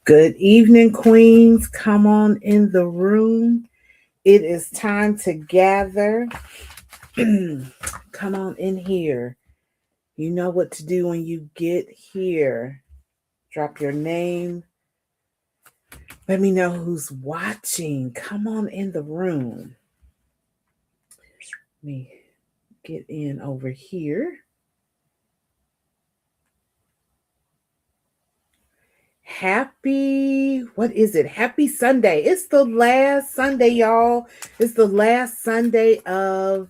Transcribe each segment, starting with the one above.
Good evening, Queens. Come on in the room. It is time to gather. Come on in here. You know what to do when you get here. Drop your name. Let me know who's watching. Come on in the room. Let me get in over here. What is it? Happy Sunday. It's the last Sunday, y'all. It's the last Sunday of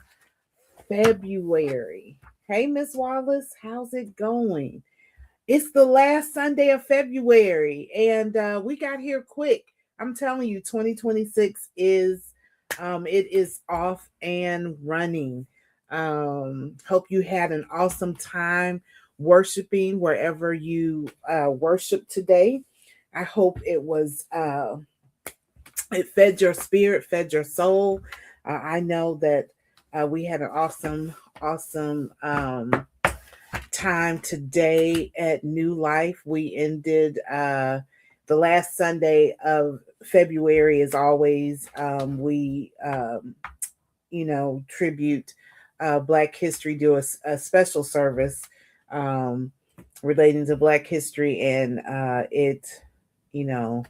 February. Hey, Miss Wallace, how's it going? It's the last Sunday of February, and we got here quick. I'm telling you, 2026 is it is off and running. Hope you had an awesome time worshiping wherever you worship today. I hope it fed your spirit, fed your soul. I know that we had an awesome time today at New Life. We ended the last Sunday of February, as always. We tribute Black History, do a special service um, relating to Black history, and you know,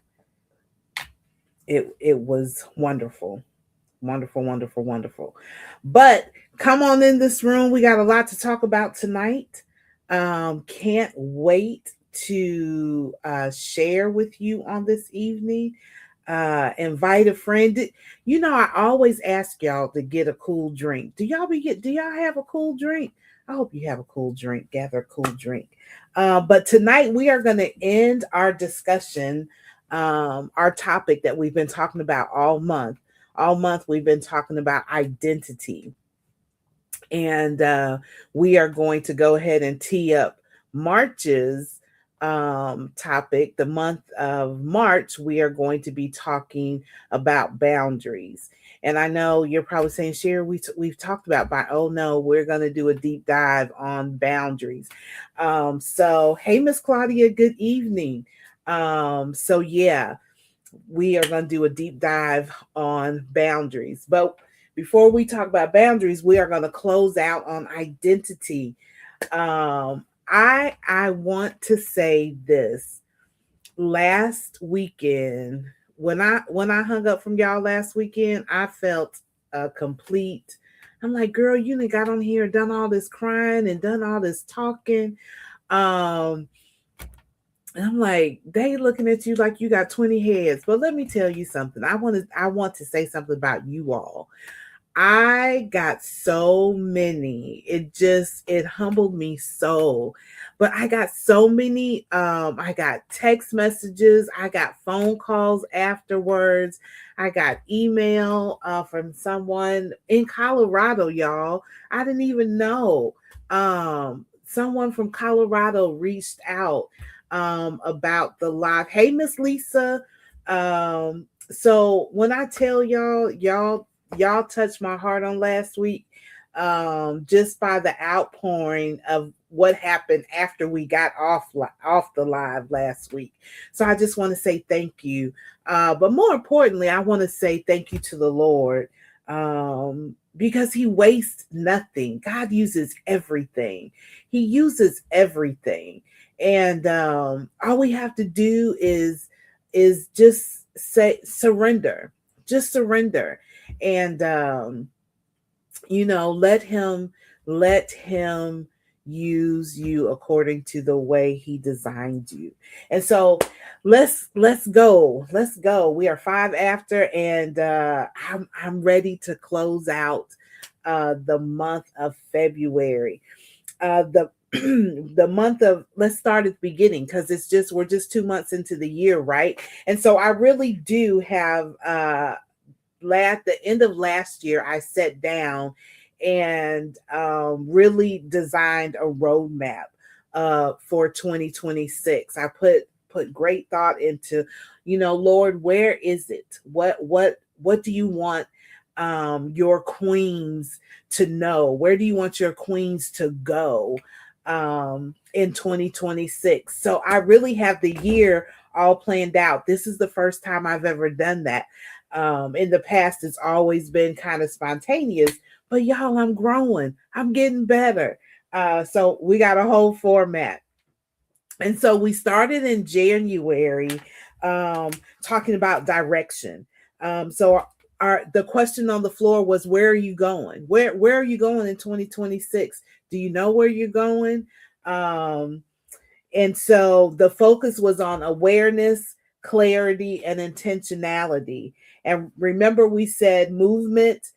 it was wonderful. Wonderful, wonderful, wonderful. But come on in this room. We got a lot to talk about tonight. Can't wait to share with you on this evening. Invite a friend. You know, I always ask y'all to get a cool drink. Do y'all have a cool drink? I hope you have a cool drink. Gather a cool drink. But tonight we are going to end our discussion, our topic that we've been talking about all month. All month we've been talking about identity. And we are going to go ahead and tee up March's topic. The month of March, we are going to be talking about boundaries. And I know you're probably saying, Sherry, we've talked about, oh no, we're going to do a deep dive on boundaries. So, hey, Miss Claudia, good evening. Yeah, we are going to do a deep dive on boundaries. But before we talk about boundaries, we are going to close out on identity. I want to say this. Last weekend, when I hung up from y'all last weekend, I felt complete. I'm like, girl, you done got on here and done all this crying and done all this talking. And I'm like, they looking at you like you got 20 heads. But let me tell you something. I want to say something about you all. I got so many. It humbled me so. But I got so many. I got text messages. I got phone calls afterwards. I got email from someone in Colorado, y'all. I didn't even know. Someone from Colorado reached out about the live. Hey, Miss Lisa. So when I tell y'all touched my heart on last week, just by the outpouring of what happened after we got off the live last week. So I just want to say thank you. But more importantly, I want to say thank you to the Lord, because He wastes nothing. God uses everything. He uses everything, and all we have to do is just say surrender. Just surrender, and let him use you according to the way He designed you. And so let's go. We are 5 after, and I'm ready to close out the month of February. The the month of, let's start at the beginning, because we're just 2 months into the year, right? And so I really do have at the end of last year, I sat down and really designed a roadmap for 2026. I put great thought into, Lord, where is it? What do you want your queens to know? Where do you want your queens to go? in 2026. So I really have the year all planned out. This is the first time I've ever done that. In the past, it's always been kind of spontaneous, but y'all, I'm growing, I'm getting better. So we got a whole format. And so we started in January um, talking about direction. So the question on the floor was, where are you going? Where are you going in 2026? Do you know where you're going? Um, and so the focus was on awareness, clarity, and intentionality. And remember, we said movement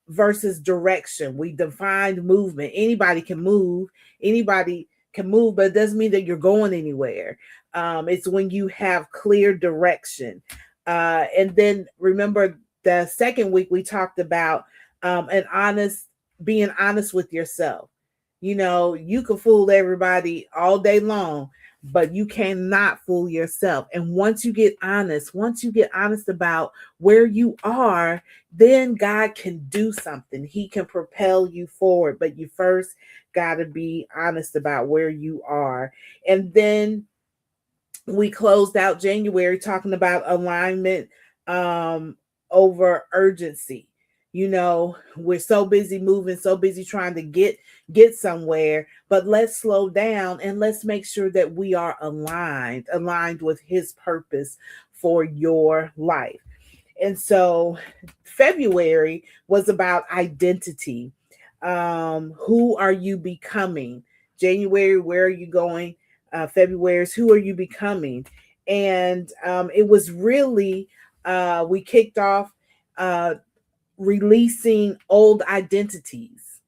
versus direction. We defined movement. Anybody can move, anybody can move, but it doesn't mean that you're going anywhere. It's when you have clear direction. And then remember, the second week we talked about being honest with yourself. You know, you can fool everybody all day long, but you cannot fool yourself. And once you get honest about where you are, then God can do something. He can propel you forward, but you first got to be honest about where you are. And then we closed out January talking about alignment um, over urgency. You know, we're so busy moving, so busy trying to get somewhere, but let's slow down and let's make sure that we are aligned with his purpose for your life. And so February was about identity. Who are you becoming? January, where are you going? February is, who are you becoming? And it was really, we kicked off uh, releasing old identities,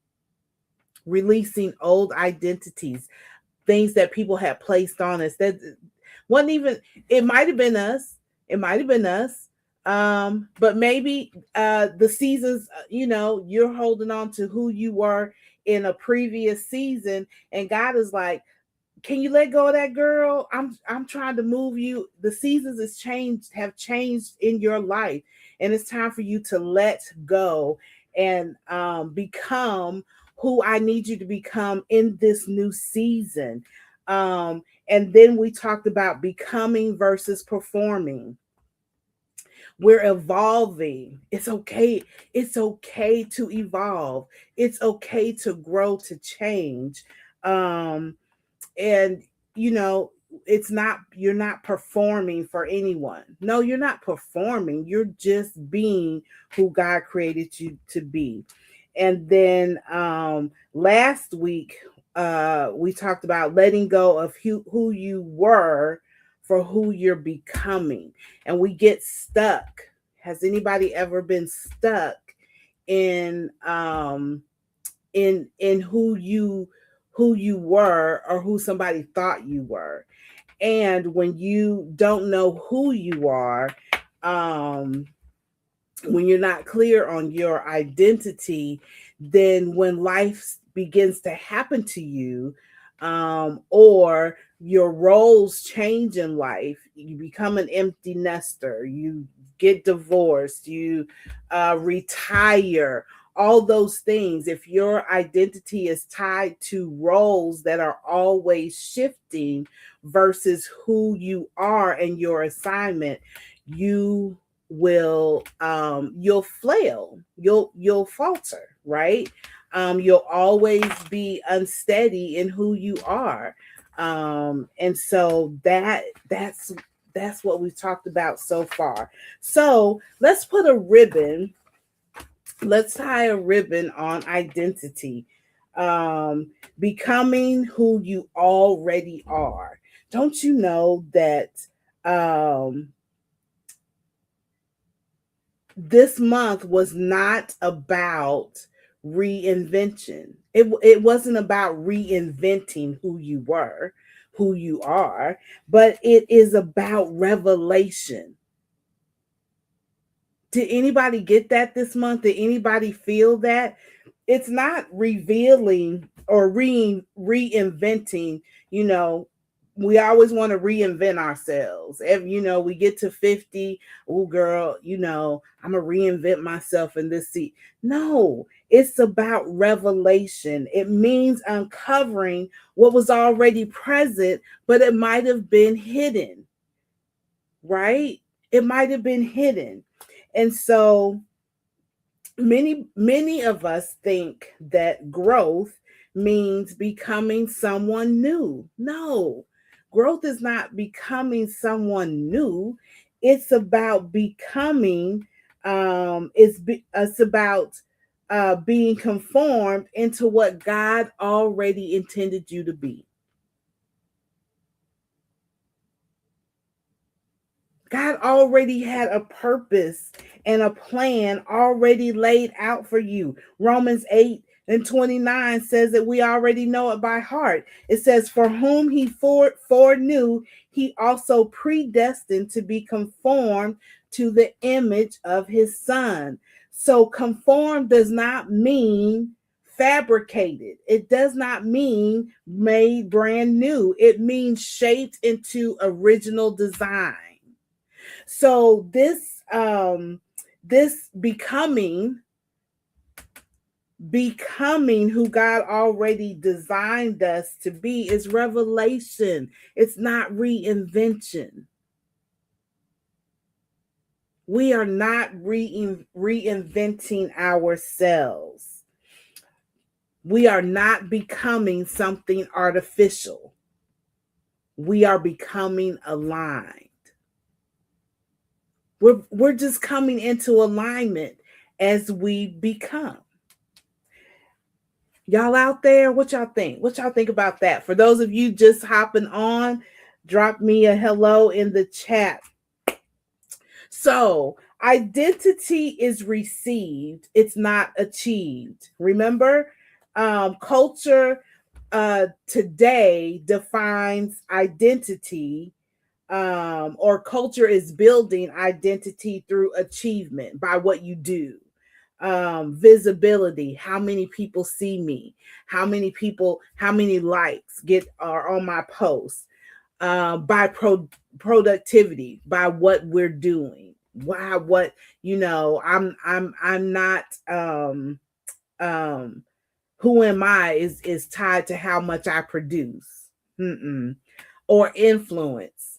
releasing old identities, things that people had placed on us that wasn't even, it might have been us, it might have been us. But maybe the seasons, you know, you're holding on to who you were in a previous season, and God is like, can you let go of that, girl? I'm trying to move you. The seasons have changed in your life, and it's time for you to let go and become who I need you to become in this new season. And then we talked about becoming versus performing. We're evolving. It's okay. It's okay to evolve. It's okay to grow, to change. And you know, it's not, you're not performing for anyone. No, you're not performing, you're just being who God created you to be. And then last week we talked about letting go of who you were for who you're becoming. And we get stuck. Has anybody ever been stuck in in who you were, or who somebody thought you were? And when you don't know who you are, um when you're not clear on your identity, then when life begins to happen to you, or your roles change in life, you become an empty nester, you get divorced, you retire, all those things. If your identity is tied to roles that are always shifting versus who you are and your assignment, you you'll flail, you'll falter, right? You'll always be unsteady in who you are. And so that's what we've talked about so far. So let's put a ribbon, let's tie a ribbon on identity. Becoming who you already are. Don't you know that um this month was not about reinvention. It wasn't about reinventing who you were, who you are, but it is about revelation. Did anybody get that this month? Did anybody feel that? It's not revealing or reinventing, you know, we always want to reinvent ourselves. We get to 50, oh girl, I'm gonna reinvent myself in this seat. No, it's about revelation. It means uncovering what was already present, but it might have been hidden, right? It might have been hidden. And so many of us think that growth means becoming someone new. No, growth is not becoming someone new. It's about becoming. It's about being conformed into what God already intended you to be. God already had a purpose and a plan already laid out for you. Romans 8:29 says that we already know it by heart. It says, for whom he foreknew, he also predestined to be conformed to the image of his son. So conform does not mean fabricated. It does not mean made brand new. It means shaped into original design. So this becoming who God already designed us to be is revelation. It's not reinvention. We are not reinventing ourselves. We are not becoming something artificial. We are becoming aligned. We're just coming into alignment as we become. Y'all out there, what y'all think? What y'all think about that? For those of you just hopping on, drop me a hello in the chat. So, identity is received, it's not achieved. Remember, culture today defines identity, or culture is building identity through achievement by what you do. Visibility, how many people see me, how many likes are on my posts, by productivity, by what we're doing. I'm not who am I is tied to how much I produce. Or influence.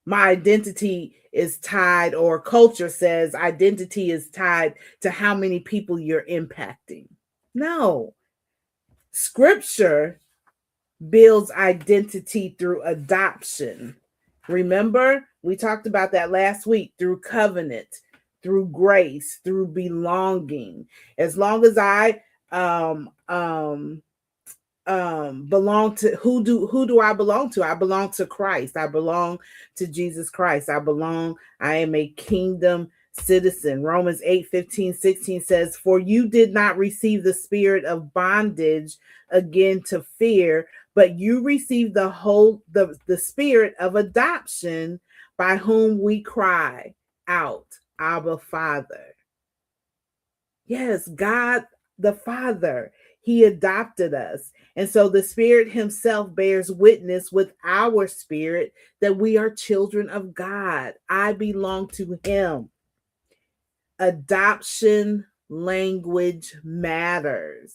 My identity is tied, or culture says identity is tied to how many people you're impacting. No. Scripture builds identity through adoption. Remember, we talked about that last week, through covenant, through grace, through belonging. As long as I belong to who do I belong to? I belong to Christ. I belong to Jesus Christ. I am a kingdom citizen. Romans 8:15-16 says, for you did not receive the spirit of bondage again to fear, but you received the spirit of adoption, by whom we cry out, Abba, Father. Yes, God the Father, he adopted us. And so the Spirit himself bears witness with our spirit that we are children of God. I belong to him. Adoption language matters.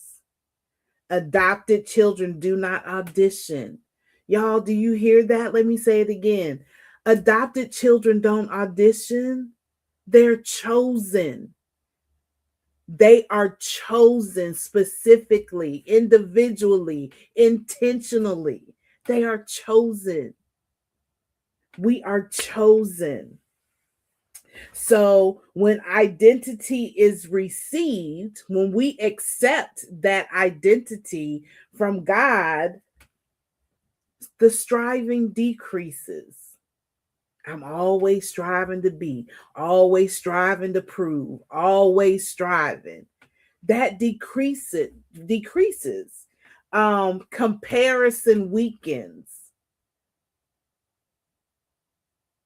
Adopted children do not audition. Y'all, do you hear that? Let me say it again. Adopted children don't audition. They're chosen. They are chosen specifically, individually, intentionally. They are chosen. We are chosen. So when identity is received, when we accept that identity from God, the striving decreases. I'm always striving to be, always striving to prove, always striving. That decreases. Comparison weakens.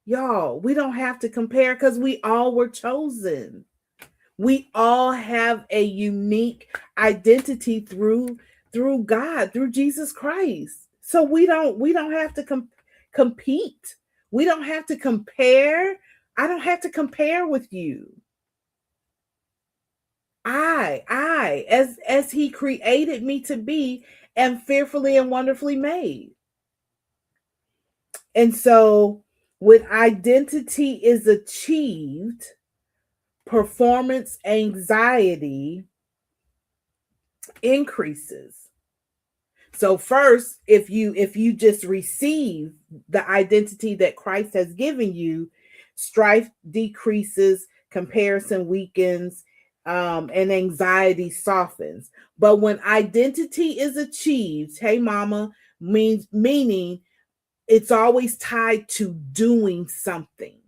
Y'all, we don't have to compare because we all were chosen. We all have a unique identity through God, through Jesus Christ. So we don't have to compete. We don't have to compare. I don't have to compare with you. As he created me to be, am fearfully and wonderfully made. And so when identity is achieved, performance anxiety increases. So first, if you just receive the identity that Christ has given you, strife decreases, comparison weakens, and anxiety softens. But when identity is achieved, hey mama, meaning it's always tied to doing something,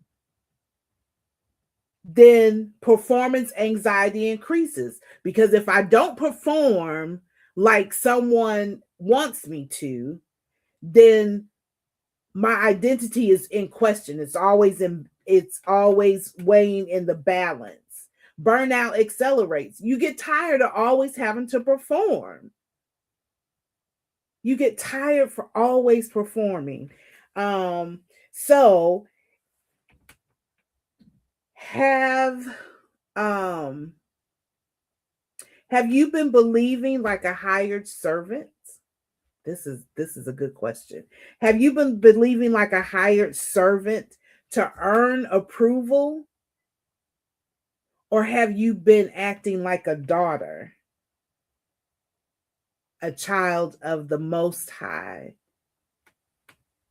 then performance anxiety increases. Because if I don't perform like someone wants me to, then my identity is in question. It's always weighing in the balance. Burnout accelerates. You get tired of always having to perform. You get tired for always performing. So have um have you been believing like a hired servant? This is a good question. Have you been believing like a hired servant to earn approval, or have you been acting like a daughter, a child of the Most High,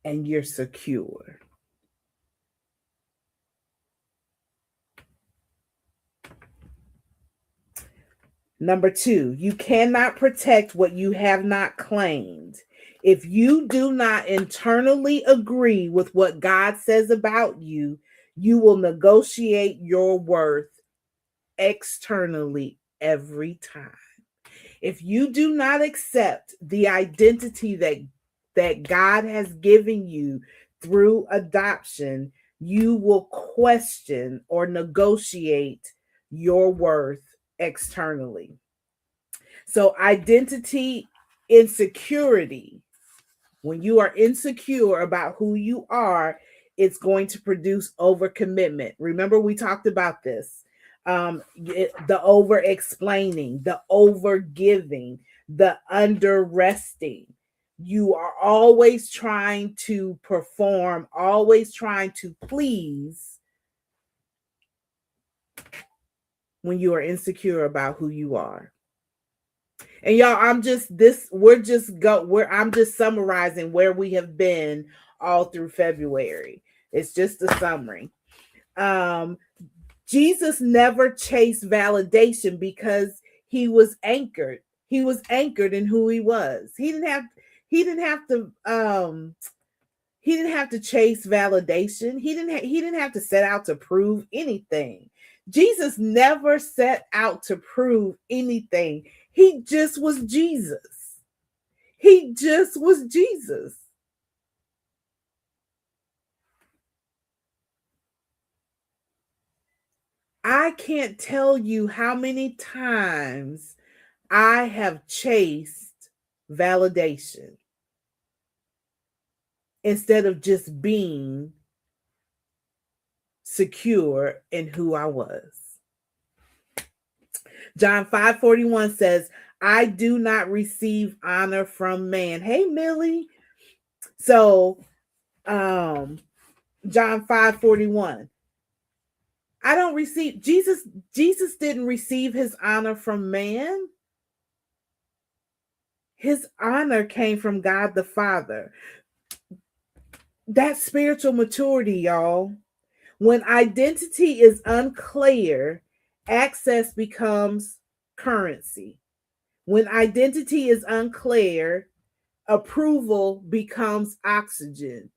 and you're secure? Number 2, you cannot protect what you have not claimed. If you do not internally agree with what God says about you, you will negotiate your worth externally every time. If you do not accept the identity that God has given you through adoption, you will question or negotiate your worth externally. So identity insecurity, when you are insecure about who you are, it's going to produce overcommitment. Remember, we talked about this. The over explaining, the over giving, the under resting. You are always trying to perform, always trying to please when you are insecure about who you are. And y'all, I'm just summarizing where we have been all through February. It's just a summary. Jesus never chased validation because he was anchored. He was anchored in who he was. He didn't have to he didn't have to chase validation. He didn't have to set out to prove anything. Jesus never set out to prove anything. He just was Jesus. He just was Jesus. I can't tell you how many times I have chased validation instead of just being secure in who I was. John 5:41 says, I do not receive honor from man. Hey, Millie. So, John 5:41. I don't receive Jesus didn't receive his honor from man. His honor came from God the Father. That's spiritual maturity, y'all. When identity is unclear, access becomes currency. When identity is unclear, approval becomes oxygen.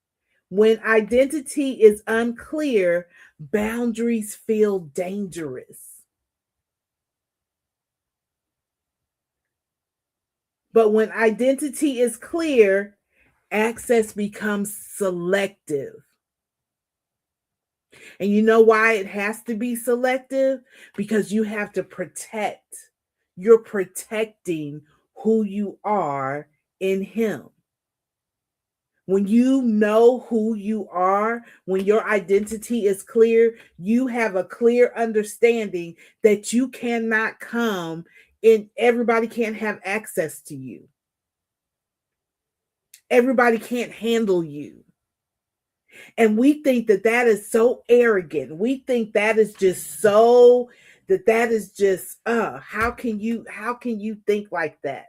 When identity is unclear, boundaries feel dangerous. But when identity is clear, access becomes selective. And you know why it has to be selective? Because you have to protect. You're protecting who you are in Him. When you know who you are, when your identity is clear, you have a clear understanding that you cannot come in, everybody can't have access to you. Everybody can't handle you. And we think that that is so arrogant. We think that is just so, that is just how can you think like that?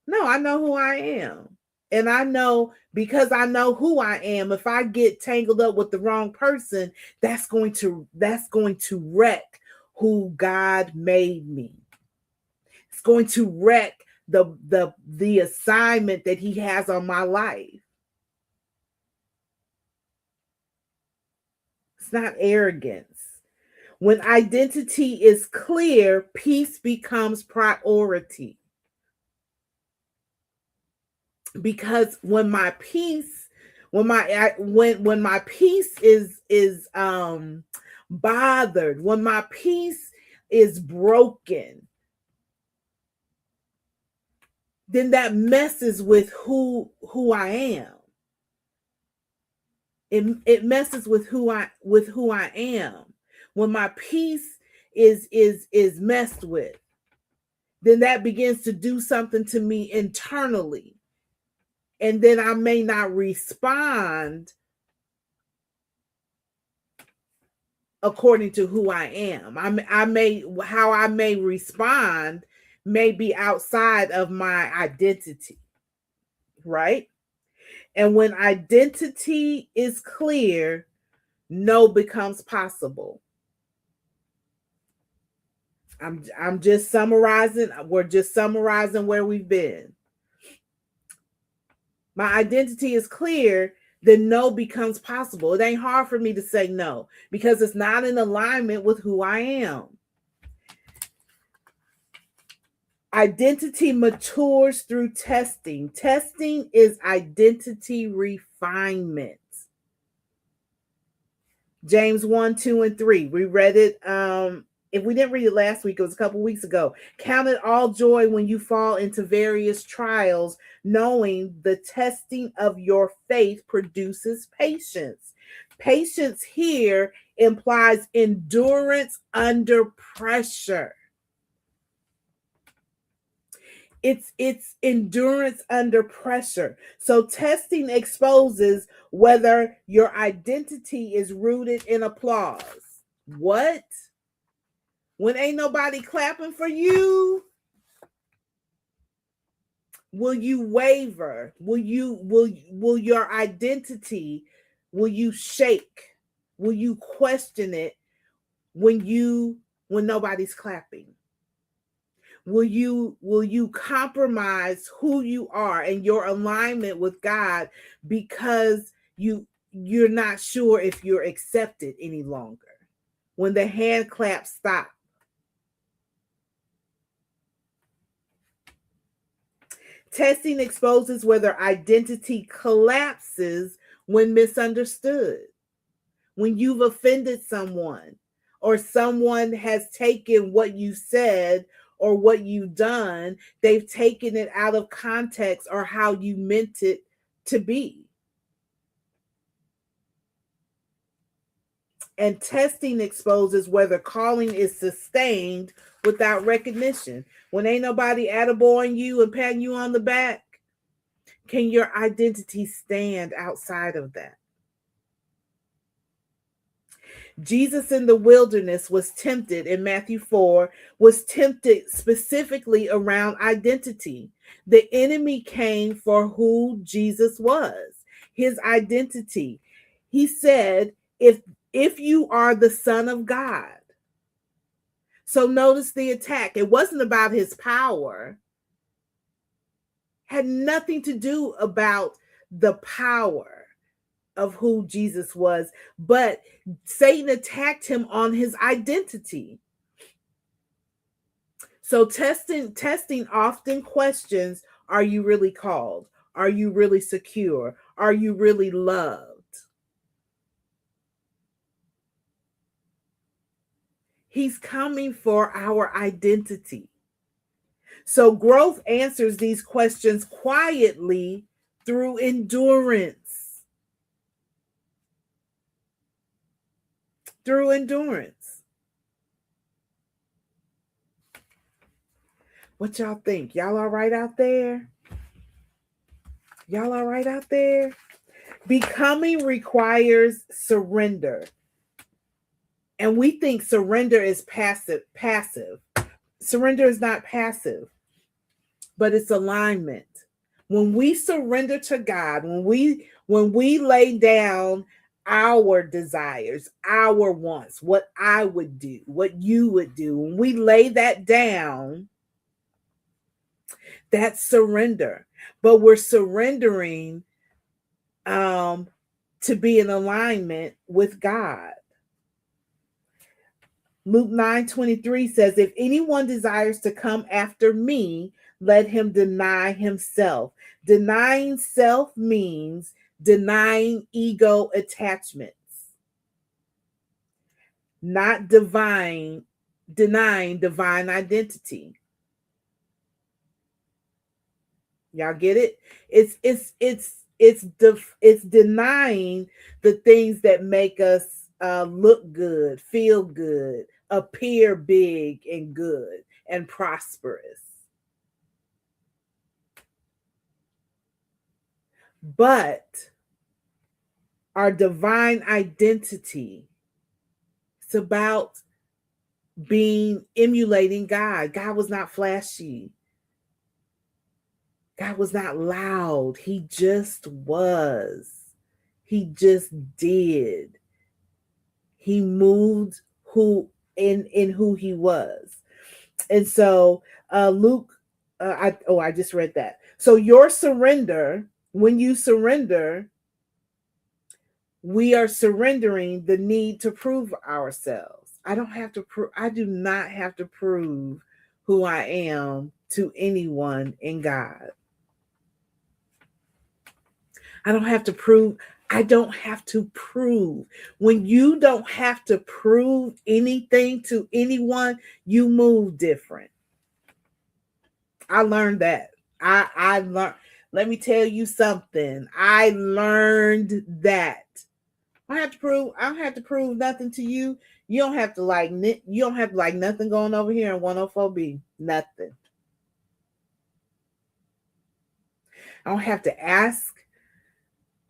No, I know who I am. And I know, because I know who I am, if I get tangled up with the wrong person, that's going to wreck who God made me. It's going to wreck the assignment that he has on my life. It's not arrogance. When identity is clear, peace becomes priority. Because when my peace, when my peace is bothered, when my peace is broken, then that messes with who I am. It messes with who I am. When my peace is messed with, then that begins to do something to me internally. And then I may not respond according to who I am. How I may respond may be outside of my identity, right? And when identity is clear, no becomes possible. I'm just summarizing. We're just summarizing where we've been. My identity is clear, then no becomes possible. It ain't hard for me to say no because it's not in alignment with who I am. Identity matures through testing. Testing is identity refinement. James 1, 2, and 3. We read it. If we didn't read it last week, it was a couple weeks ago. Count it all joy when you fall into various trials, knowing the testing of your faith produces patience. Patience here implies endurance under pressure. It's endurance under pressure. So testing exposes whether your identity is rooted in applause. What? When ain't nobody clapping for you, will you waver? Will your identity, will you shake? Will you question it when nobody's clapping? Will you compromise who you are and your alignment with God because you're not sure if you're accepted any longer? When the hand claps stop. Testing exposes whether identity collapses when misunderstood, when you've offended someone, or someone has taken what you said or what you've done, they've taken it out of context or how you meant it to be. And testing exposes whether calling is sustained without recognition. When ain't nobody attaboying you and patting you on the back, can your identity stand outside of that? Jesus in the wilderness was tempted in Matthew 4, was tempted specifically around identity. The enemy came for who Jesus was, his identity. He said, if you are the Son of God. So notice the attack. It wasn't about his power. Had nothing to do about the power of who Jesus was, but Satan attacked him on his identity. So testing often questions, are you really called? Are you really secure? Are you really loved? He's coming for our identity. So growth answers these questions quietly through endurance. Through endurance. What y'all think? Y'all all right out there? Y'all all right out there? Becoming requires surrender. And we think surrender is passive. Surrender is not passive, but it's alignment. When we surrender to God, when we lay down our desires, our wants, what I would do, what you would do, when we lay that down, that's surrender. But we're surrendering to be in alignment with God. Luke 9:23 says, if anyone desires to come after me, let him deny himself. Denying self means denying ego attachments, not denying divine identity. Y'all get it? It's denying the things that make us look good, feel good, appear big and good and prosperous. But our divine identity, it's about emulating God. God was not flashy. God was not loud. He just was. He just did. He moved in who he was. And so Luke, I just read that. So your surrender, when you surrender, we are surrendering the need to prove ourselves. I do not have to prove who I am to anyone in God. I don't have to prove. When you don't have to prove anything to anyone, you move different. I learned that. I learned. Let me tell you something. I learned that. I don't have to prove nothing to you. You don't have to like nothing going over here in 104B. Nothing. I don't have to ask.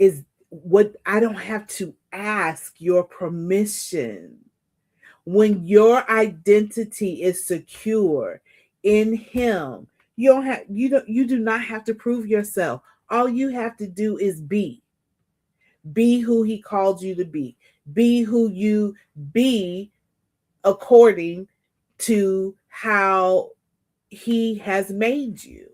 I don't have to ask your permission. When your identity is secure in him, you do not have to prove yourself. All you have to do is be who he called you to be who you be according to how he has made you.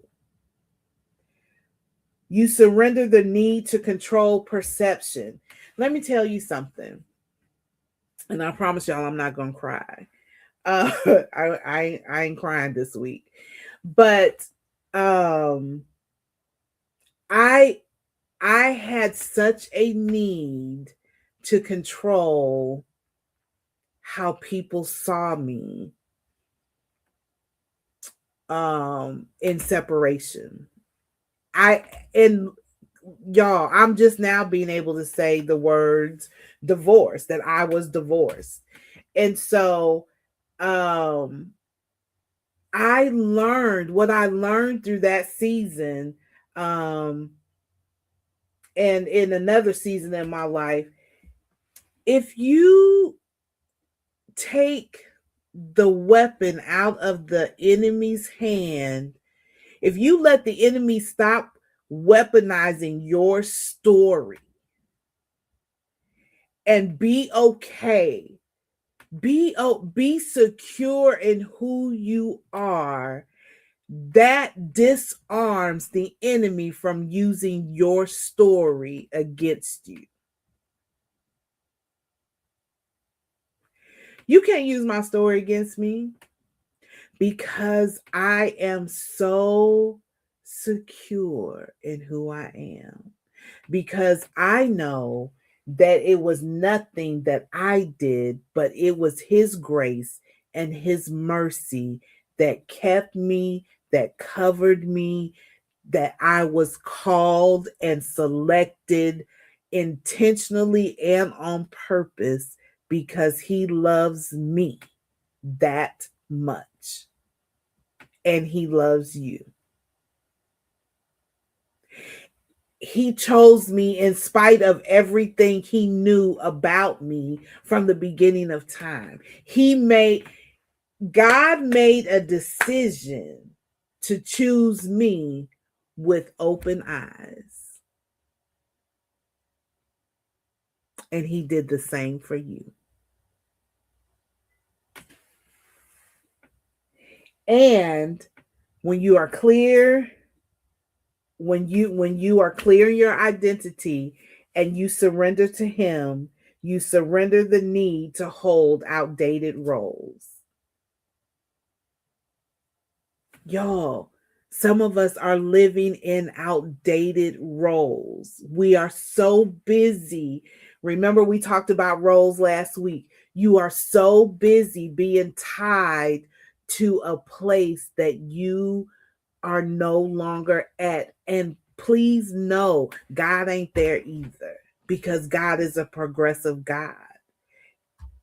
You surrender the need to control perception. Let me tell you something, and I promise y'all I'm not gonna cry. I ain't crying this week, but I had such a need to control how people saw me in separation. Y'all, I'm just now being able to say the words divorce, that I was divorced. And so I learned what I learned through that season, and in another season in my life. If you take the weapon out of the enemy's hand, if you let the enemy stop weaponizing your story and be okay, be secure in who you are, that disarms the enemy from using your story against you. You can't use my story against me because I am so secure in who I am. Because I know that it was nothing that I did, but it was his grace and his mercy that kept me, that covered me, that I was called and selected intentionally and on purpose because he loves me that much. And he loves you. He chose me in spite of everything he knew about me from the beginning of time. God made a decision to choose me with open eyes. And he did the same for you. And when you are clear, when you are clear in your identity and you surrender to him, you surrender the need to hold outdated roles. Y'all, some of us are living in outdated roles. We are so busy. Remember, we talked about roles last week. You are so busy being tied to a place that you are no longer at. And please know, God ain't there either, because God is a progressive God.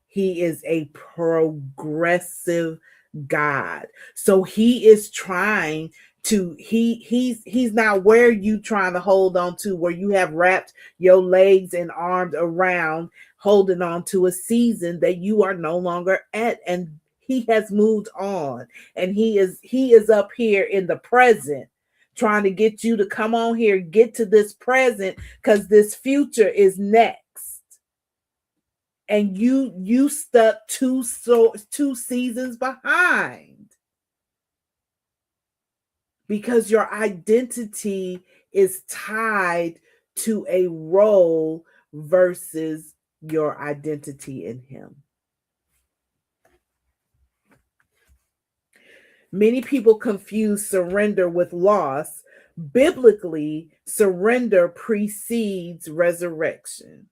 He is a progressive God. So he is trying to he's not where you trying to hold on to, where you have wrapped your legs and arms around holding on to a season that you are no longer at, and he has moved on, and he is up here in the present trying to get you to come on here, get to this present, because this future is next. And you stuck two seasons behind because your identity is tied to a role versus your identity in him. Many people confuse surrender with loss. Biblically, surrender precedes resurrection.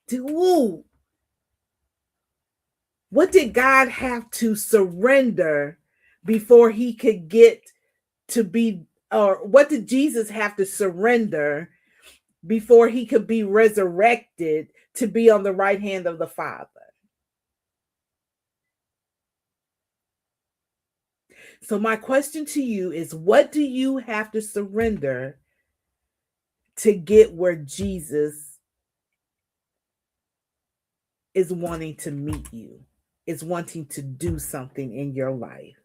Dude, what did God have to surrender before he could get to be, or what did Jesus have to surrender before he could be resurrected to be on the right hand of the Father? So my question to you is, what do you have to surrender to get where Jesus is wanting to meet you, is wanting to do something in your life?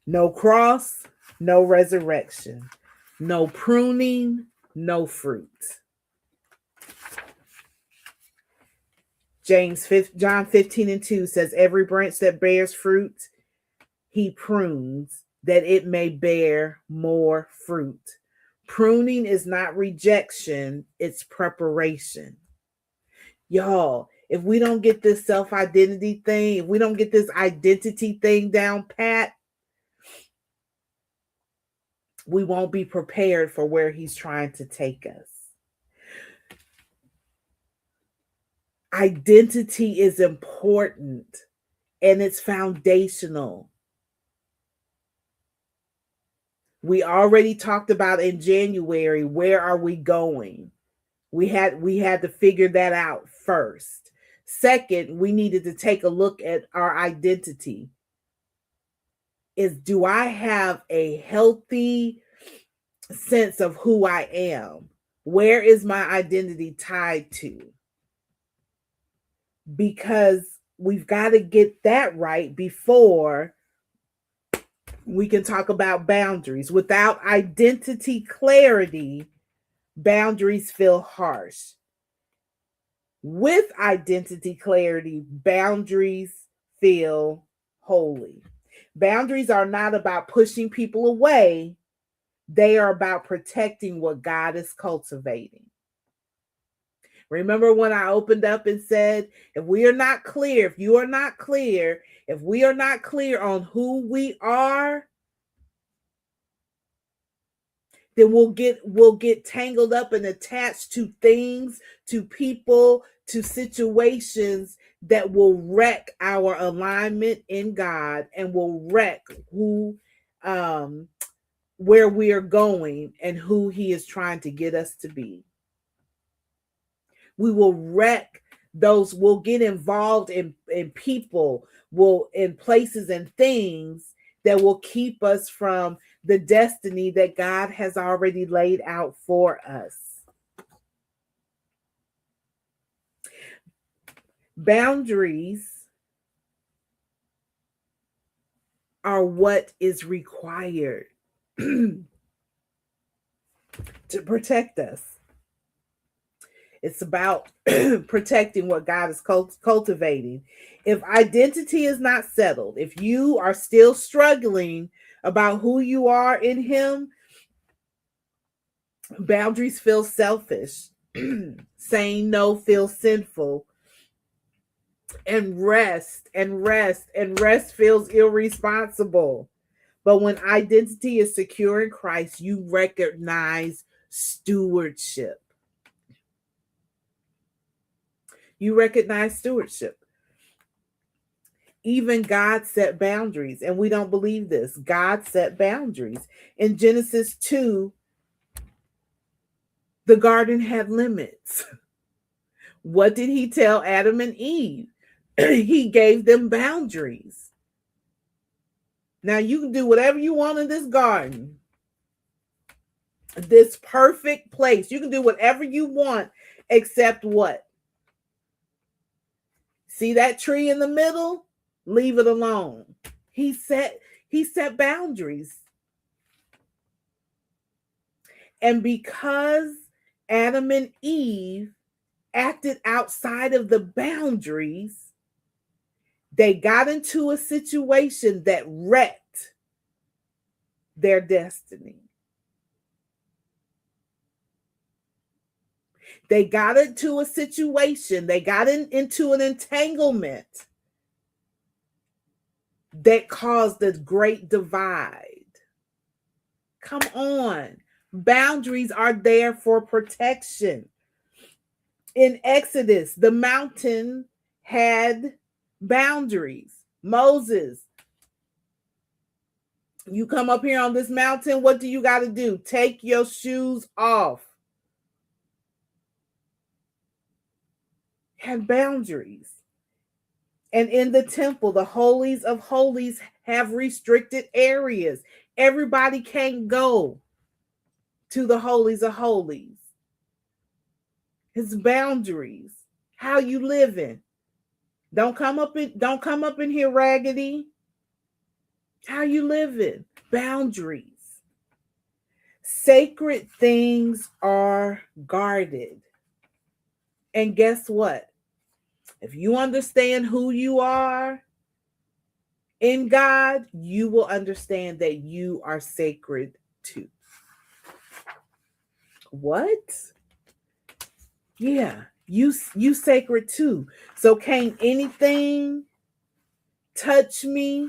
No cross, no resurrection. No pruning, no fruit. John 15:2 says, every branch that bears fruit, he prunes that it may bear more fruit. Pruning is not rejection, it's preparation. Y'all, if we don't get this self-identity thing, if we don't get this identity thing down pat, we won't be prepared for where he's trying to take us. Identity is important and it's foundational. We already talked about in January, where are we going? We had to figure that out first. Second, we needed to take a look at our identity. Do I have a healthy sense of who I am? Where is my identity tied to? Because we've got to get that right before we can talk about boundaries. Without identity clarity, boundaries feel harsh. With identity clarity, boundaries feel holy. Boundaries are not about pushing people away. They are about protecting what God is cultivating. Remember when I opened up and said, if we are not clear, if you are not clear, if we are not clear on who we are, then we'll get tangled up and attached to things, to people, to situations that will wreck our alignment in God and will wreck who where we are going and who he is trying to get us to be. We will wreck those, we'll get involved in people, will in places and things that will keep us from the destiny that God has already laid out for us. Boundaries are what is required to protect us. It's about protecting what God is cultivating. If identity is not settled, if you are still struggling about who you are in him, boundaries feel selfish. Saying no feels sinful. And rest feels irresponsible. But when identity is secure in Christ, you recognize stewardship. You recognize stewardship. Even God set boundaries, and we don't believe this. God set boundaries. In Genesis 2, the garden had limits. What did he tell Adam and Eve? He gave them boundaries. Now you can do whatever you want in this garden, this perfect place. You can do whatever you want, except what? See that tree in the middle? Leave it alone. He set boundaries. And because Adam and Eve acted outside of the boundaries, they got into a situation that wrecked their destiny. They got into a situation, they got into an entanglement that caused a great divide. Come on. Boundaries are there for protection. In Exodus, the mountain had boundaries. Moses, you come up here on this mountain, what do you got to do? Take your shoes off. Had boundaries. And in the temple, the holies of holies have restricted areas. Everybody can't go to the holies of holies. His boundaries. How you living? Don't come up in here raggedy. How you living? Boundaries. Sacred things are guarded. And guess what? If you understand who you are in God, you will understand that you are sacred too. What? Yeah, you sacred too. So can't anything touch me?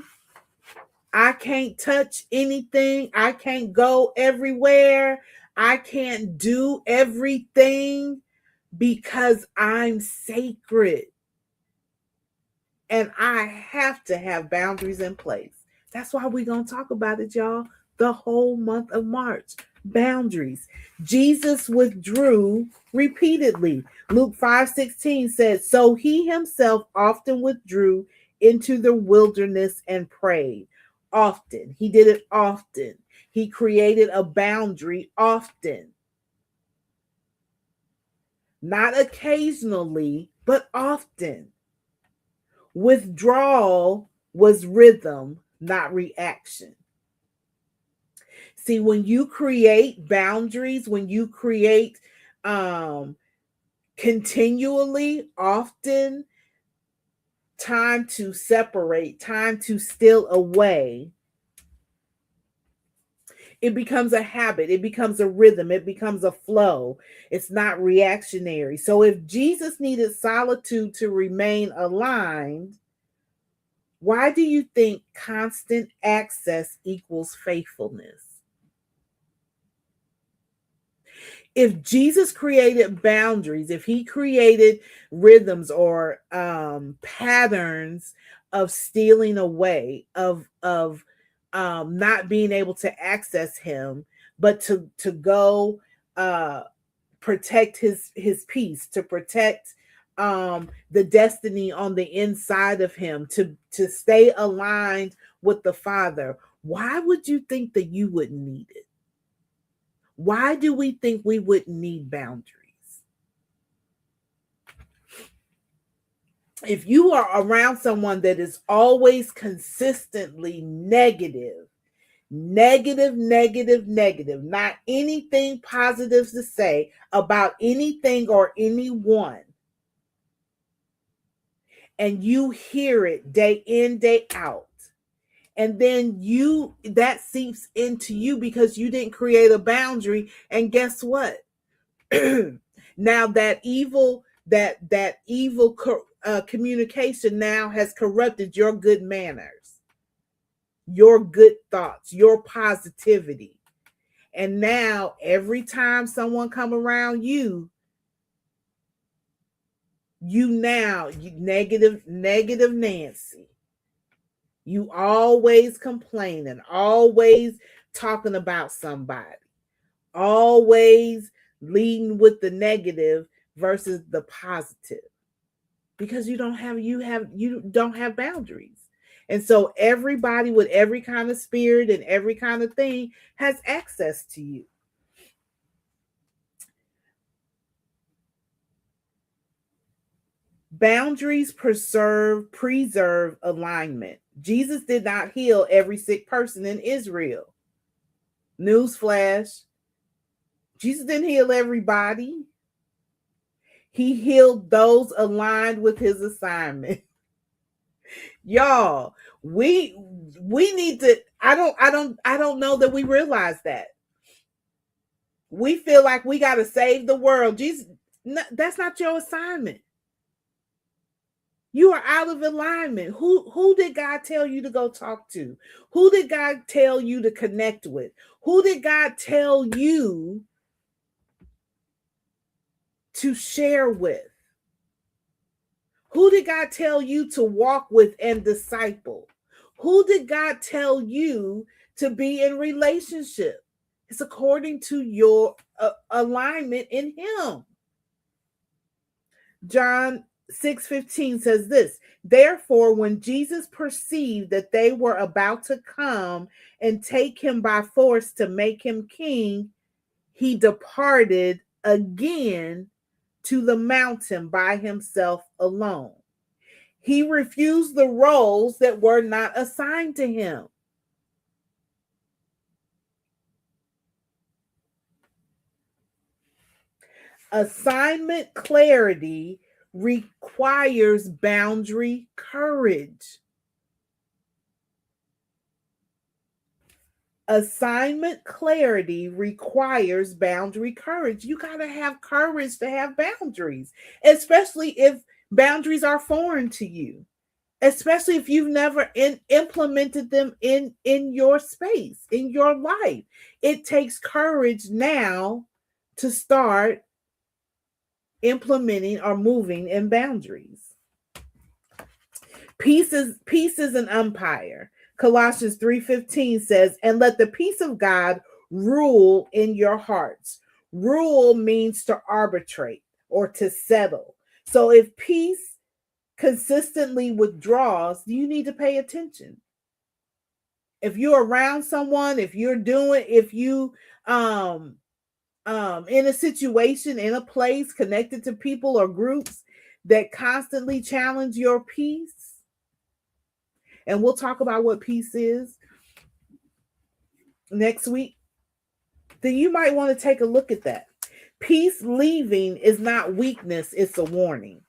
I can't touch anything. I can't go everywhere. I can't do everything because I'm sacred. And I have to have boundaries in place. That's why we're going to talk about it, y'all, the whole month of March. Boundaries. Jesus withdrew repeatedly. Luke 5:16 said, so he himself often withdrew into the wilderness and prayed. Often. He did it often. He created a boundary often. Not occasionally, but often. Withdrawal was rhythm, not reaction. See, when you create boundaries, when you create continually, often, time to separate, time to steal away, it becomes a habit, it becomes a rhythm, it becomes a flow. It's not reactionary. So if Jesus needed solitude to remain aligned, why do you think constant access equals faithfulness? If Jesus created boundaries, if he created rhythms or patterns of stealing away, of not being able to access him, but to go protect his peace, to protect the destiny on the inside of him, to stay aligned with the Father. Why would you think that you wouldn't need it? Why do we think we wouldn't need boundaries? If you are around someone that is always consistently negative, negative, negative, negative, not anything positive to say about anything or anyone, and you hear it day in, day out, and then that seeps into you because you didn't create a boundary, and guess what? Now that evil communication now has corrupted your good manners, your good thoughts, your positivity. And now every time someone come around you negative Nancy. You always complaining, always talking about somebody, always leading with the negative versus the positive, because you don't have boundaries. And so everybody with every kind of spirit and every kind of thing has access to you. Boundaries preserve alignment. Jesus did not heal every sick person in Israel. Newsflash. Jesus didn't heal everybody. He healed those aligned with his assignment. Y'all, we need to, I don't know that we realize that. We feel like we got to save the world. Jesus, that's not your assignment. You are out of alignment. Who did God tell you to go talk to? Who did God tell you to connect with? Who did God tell you to share with? Who did God tell you to walk with and disciple? Who did God tell you to be in relationship? It's according to your alignment in him. John 6:15 says this: therefore, when Jesus perceived that they were about to come and take him by force to make him king, he departed again to the mountain by himself alone. He refused the roles that were not assigned to him. Assignment clarity requires boundary courage. Assignment clarity requires boundary courage. You got to have courage to have boundaries, especially if boundaries are foreign to you, especially if you've never implemented them in your space, in your life. It takes courage now to start implementing or moving in boundaries. Peace is an umpire. Colossians 3:15 says, and let the peace of God rule in your hearts. Rule means to arbitrate or to settle. So if peace consistently withdraws, you need to pay attention. If you're around someone, if you in a situation, in a place, connected to people or groups that constantly challenge your peace, and we'll talk about what peace is next week, then you might want to take a look at that. Peace leaving is not weakness, it's a warning.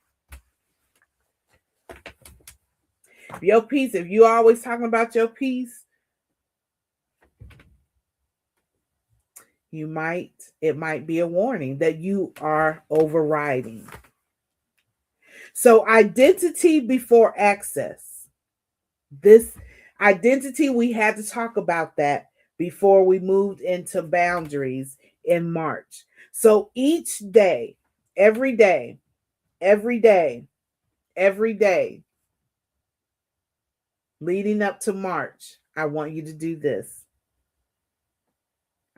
Your peace, if you're always talking about your peace, it might be a warning that you are overriding. So identity before access. This identity, we had to talk about that before we moved into boundaries in March. So each day, every day, leading up to March, I want you to do this.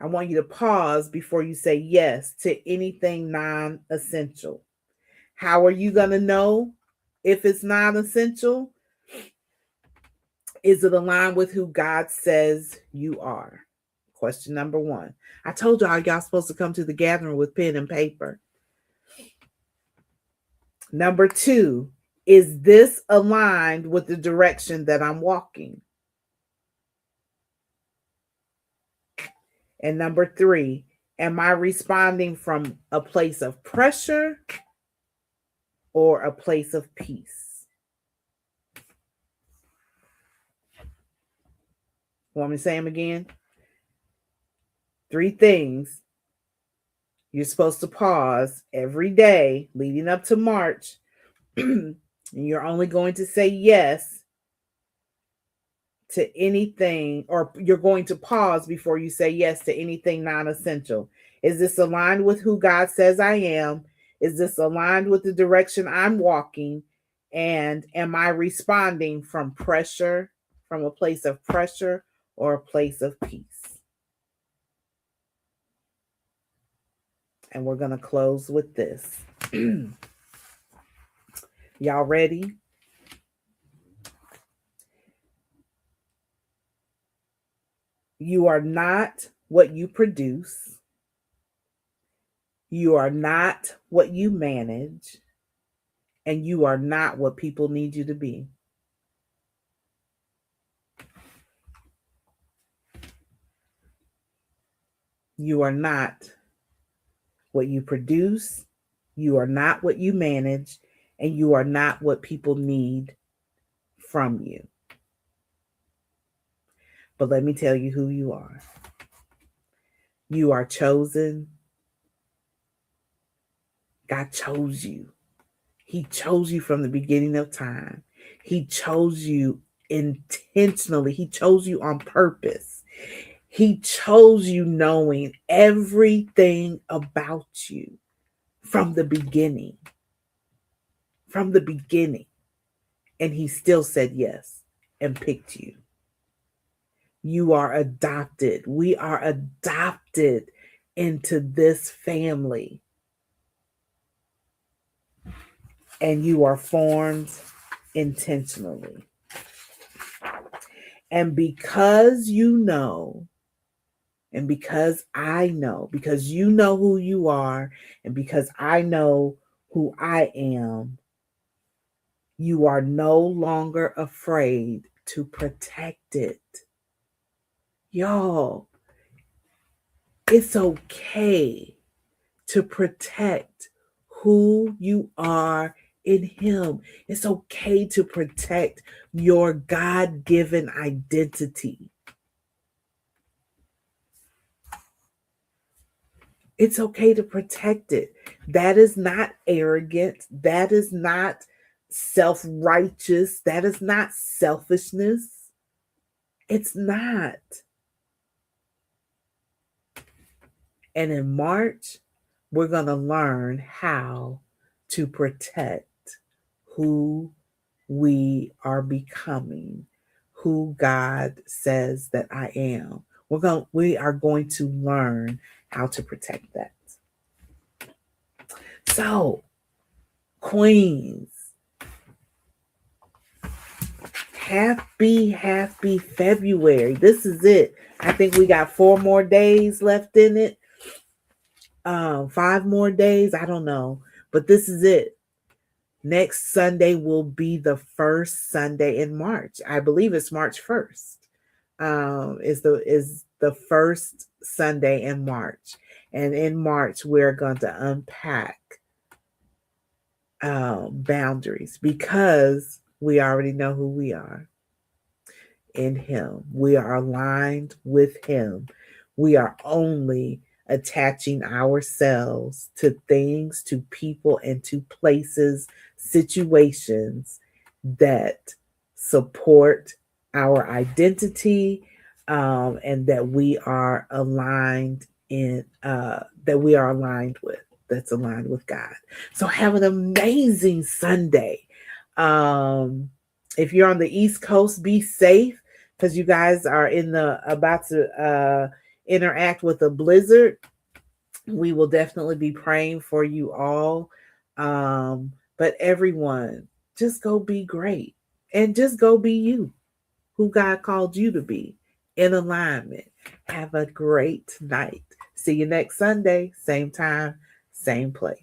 I want you to pause before you say yes to anything non-essential. How are you going to know if it's non-essential? Is it aligned with who God says you are? Question number 1. I told y'all supposed to come to the gathering with pen and paper. Number 2, is this aligned with the direction that I'm walking? And number 3, am I responding from a place of pressure or a place of peace? Want me to say them again? 3 things you're supposed to pause every day leading up to March. And you're only going to say yes to anything, or you're going to pause before you say yes to anything non-essential. Is this aligned with who God says I am? Is this aligned with the direction I'm walking? And am I responding from pressure, from a place of pressure or a place of peace? And we're going to close with this. Y'all ready? You are not what you produce. You are not what you manage. And you are not what people need you to be. You are not what you produce. You are not what you manage. And you are not what people need from you. But let me tell you who you are. You are chosen. God chose you. He chose you from the beginning of time. He chose you intentionally. He chose you on purpose. He chose you knowing everything about you from the beginning. From the beginning. And he still said yes and picked you. You are adopted. We are adopted into this family. And you are formed intentionally. And because you know, and because I know, because you know who you are, and because I know who I am, you are no longer afraid to protect it. Y'all, it's okay to protect who you are in him. It's okay to protect your God-given identity. It's okay to protect it. That is not arrogant. That is not self-righteous. That is not selfishness. It's not. And in March, we're going to learn how to protect who we are becoming, who God says that I am. We are going to learn how to protect that. So, Queens, happy February. This is it. I think we got 4 more days left in it. 5 more days. I don't know. But this is it. Next Sunday will be the first Sunday in March. I believe it's March 1st. Is the first Sunday in March. And in March, we're going to unpack boundaries, because we already know who we are in him. We are aligned with him. We are only attaching ourselves to things, to people, and to places, situations that support our identity, and that we are aligned with. That's aligned with God. So have an amazing Sunday. If you're on the East Coast, be safe. because you guys are about to interact with a blizzard. We will definitely be praying for you all. But everyone, just go be great and just go be you, who God called you to be, in alignment. Have a great night. See you next Sunday, same time, same place.